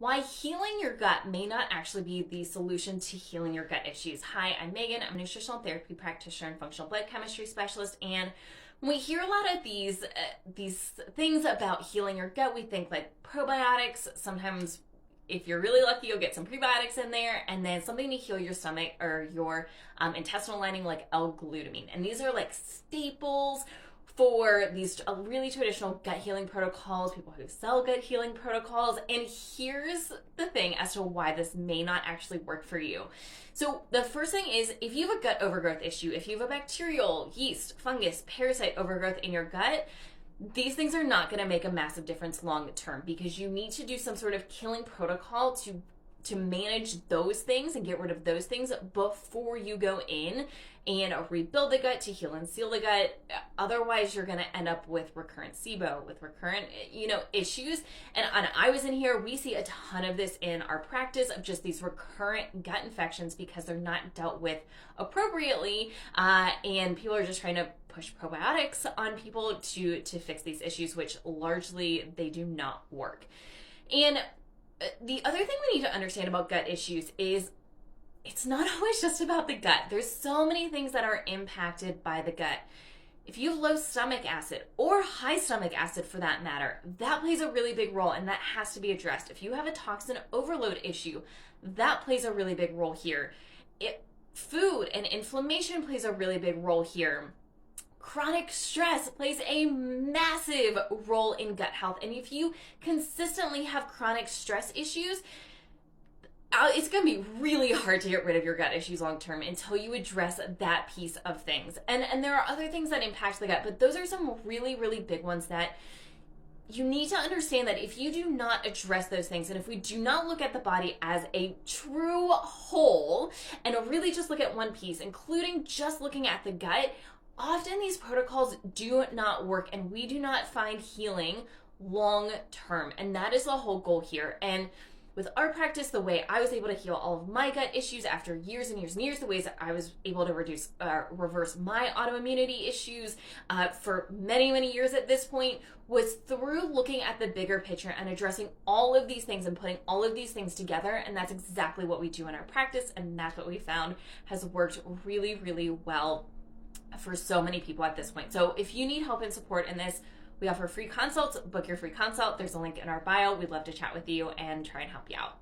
Why healing your gut may not actually be the solution to healing your gut issues. Hi, I'm Megan. I'm a nutritional therapy practitioner and functional blood chemistry specialist. And when we hear a lot of these things about healing your gut, we think like probiotics. Sometimes, if you're really lucky, you'll get some prebiotics in there, and then something to heal your stomach or your intestinal lining, like L-glutamine. And these are like staples for these really traditional gut healing protocols, people who sell gut healing protocols. And here's the thing as to why this may not actually work for you. So the first thing is, if you have a gut overgrowth issue, if you have a bacterial, yeast, fungus, parasite overgrowth in your gut, these things are not going to make a massive difference long term, because you need to do some sort of killing protocol to manage those things and get rid of those things before you go in and rebuild the gut, to heal and seal the gut. Otherwise, you're going to end up with recurrent SIBO, with recurrent, issues. And I was in here, we see a ton of this in our practice of just these recurrent gut infections because they're not dealt with appropriately. And people are just trying to push probiotics on people to fix these issues, which largely they do not work. And the other thing we need to understand about gut issues is it's not always just about the gut. There's so many things that are impacted by the gut. If you have low stomach acid, or high stomach acid for that matter, that plays a really big role, and that has to be addressed. If you have a toxin overload issue, that plays a really big role here. Food and inflammation plays a really big role here. Chronic stress plays a massive role in gut health. And if you consistently have chronic stress issues, it's going to be really hard to get rid of your gut issues long term until you address that piece of things. And there are other things that impact the gut, but those are some really, really big ones that you need to understand, that if you do not address those things, and if we do not look at the body as a true whole and really just look at one piece, including just looking at the gut, often these protocols do not work, and we do not find healing long term. And that is the whole goal here. And with our practice, the way I was able to heal all of my gut issues after years and years and years, the ways that I was able to reverse my autoimmunity issues for many, many years at this point, was through looking at the bigger picture and addressing all of these things and putting all of these things together. And that's exactly what we do in our practice. And that's what we found has worked really, really well for so many people at this point. So if you need help and support in this, we offer free consults. Book your free consult. There's a link in our bio. We'd love to chat with you and try and help you out.